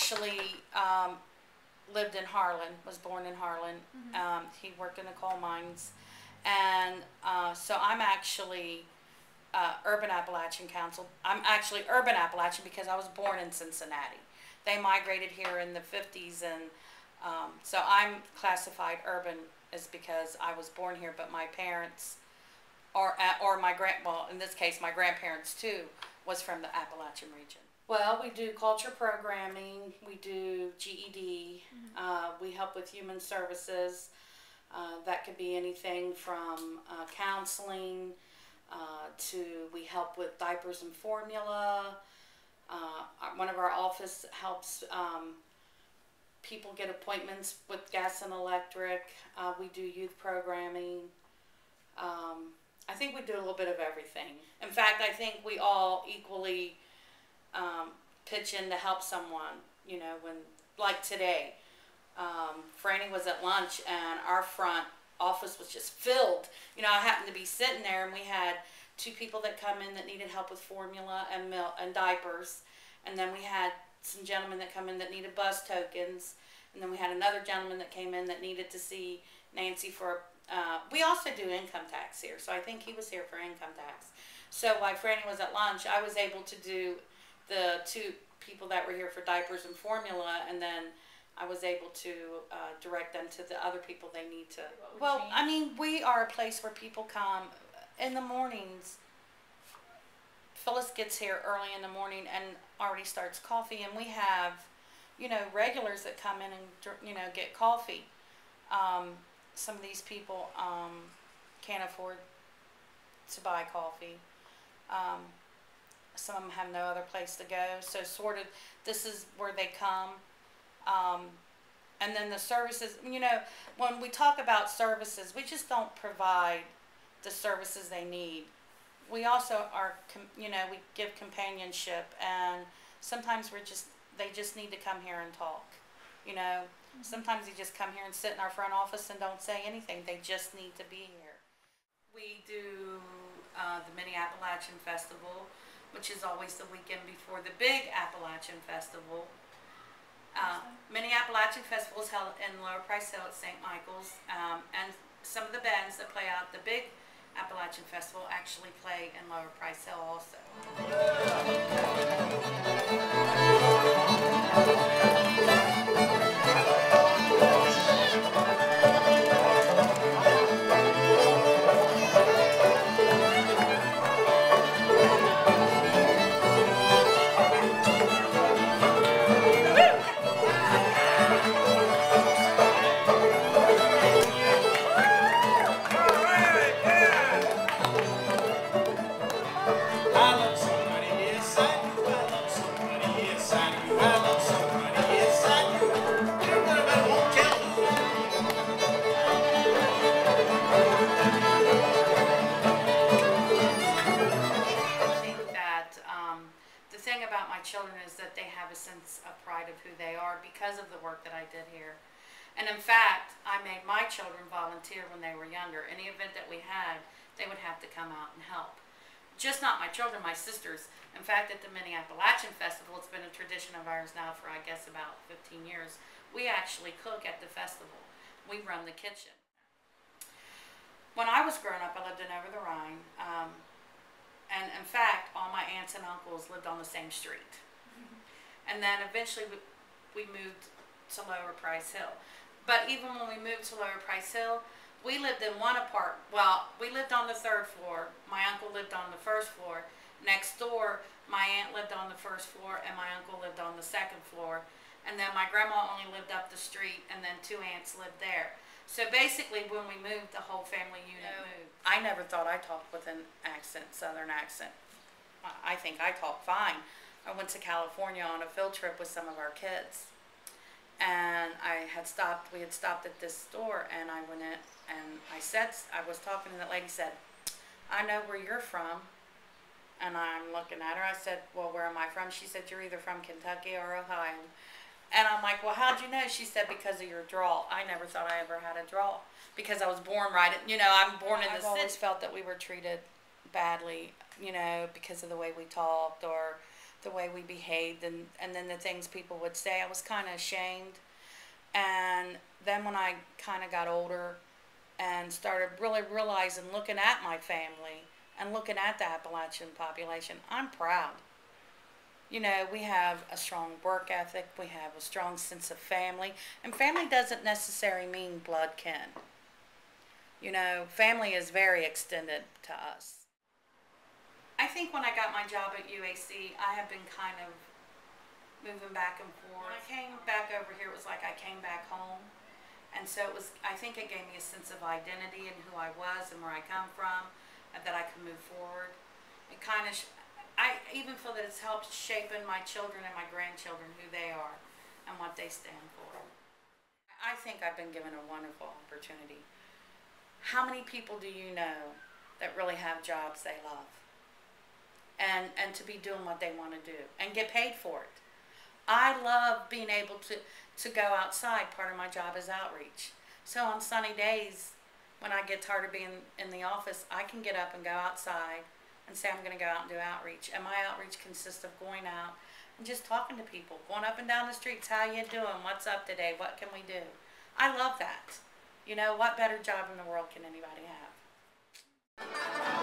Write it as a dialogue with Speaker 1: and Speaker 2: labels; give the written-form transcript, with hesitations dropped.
Speaker 1: actually lived in Harlan, was born in Harlan. He worked in the coal mines. And so I'm actually Urban Appalachian Council. I'm actually Urban Appalachian because I was born in Cincinnati. They migrated here in the 50s, and so I'm classified urban is because I was born here, but my parents, or my well, in this case, my grandparents too, was from the Appalachian region. Well, we do culture programming, we do GED, we help with human services. That could be anything from counseling to we help with diapers and formula. One of our office helps people get appointments with gas and electric. We do youth programming. I think we do a little bit of everything. In fact, I think we all equally pitch in to help someone. You know, when, like today, Franny was at lunch and our front office was just filled. You know, I happened to be sitting there and we had 2 people that come in that needed help with formula and milk and diapers. And then we had some gentlemen that come in that needed bus tokens. And then we had another gentleman that came in that needed to see Nancy for, we also do income tax here. So I think he was here for income tax. So while Franny was at lunch, I was able to do the 2 people that were here for diapers and formula, and then I was able to direct them to the other people they need to. Well, I mean, we are a place where people come in the mornings. Phyllis gets here early in the morning and already starts coffee, and we have, you know, regulars that come in and, you know, get coffee. Some of these people can't afford to buy coffee. Some of them have no other place to go, so sort of this is where they come. And then the services, you know, when we talk about services, we just don't provide the services they need. We also are, you know, we give companionship, and sometimes they just need to come here and talk, you know. Sometimes they just come here and sit in our front office and don't say anything. They just need to be here. We do the Mini Appalachian Festival, which is always the weekend before the big Appalachian Festival. Mini Appalachian Festival is held in Lower Price Hill at St. Michael's, and some of the bands that play out the big Appalachian Festival actually play in Lower Price Hill also. Children is that they have a sense of pride of who they are because of the work that I did here. And in fact, I made my children volunteer when they were younger. Any event that we had, they would have to come out and help. Just not my children, my sisters. In fact, at the Mini Appalachian Festival, it's been a tradition of ours now for, I guess, about 15 years. We actually cook at the festival. We run the kitchen. When I was growing up, I lived in Over the Rhine. And in fact, all my aunts and uncles lived on the same street. And then eventually we moved to Lower Price Hill. But even when we moved to Lower Price Hill, we lived in one apartment. Well, we lived on the 3rd floor. My uncle lived on the 1st floor. Next door, my aunt lived on the 1st floor and my uncle lived on the 2nd floor. And then my grandma only lived up the street, and then 2 aunts lived there. So basically, when we moved, the whole family unit moved. I never thought I talked with an accent, Southern accent. I think I talk fine. I went to California on a field trip with some of our kids. And we had stopped at this store, and I went in, and I was talking, and that lady said, "I know where you're from." And I'm looking at her, I said, "Well, where am I from?" She said, "You're either from Kentucky or Ohio." And I'm like, "Well, how'd you know?" She said, "Because of your drawl." I never thought I ever had a drawl because I was born right at, you know, I'm born in the city. I've always felt that we were treated badly, you know, because of the way we talked, or the way we behaved, and then the things people would say. I was kind of ashamed. And then when I kind of got older and started really realizing, looking at my family and looking at the Appalachian population, I'm proud. You know, we have a strong work ethic, we have a strong sense of family, and family doesn't necessarily mean blood kin. You know, family is very extended to us. I think when I got my job at UAC, I have been kind of moving back and forth. When I came back over here, it was like I came back home. And so it was, I think it gave me a sense of identity and who I was and where I come from, and that I could move forward. It kind of, I even feel that it's helped shape in my children and my grandchildren who they are and what they stand for. I think I've been given a wonderful opportunity. How many people do you know that really have jobs they love? And to be doing what they want to do and get paid for it. I love being able to go outside. Part of my job is outreach. So on sunny days, when I get tired of being in the office, I can get up and go outside and say I'm going to go out and do outreach. And my outreach consists of going out and just talking to people, going up and down the streets. How you doing? What's up today? What can we do? I love that. You know, what better job in the world can anybody have?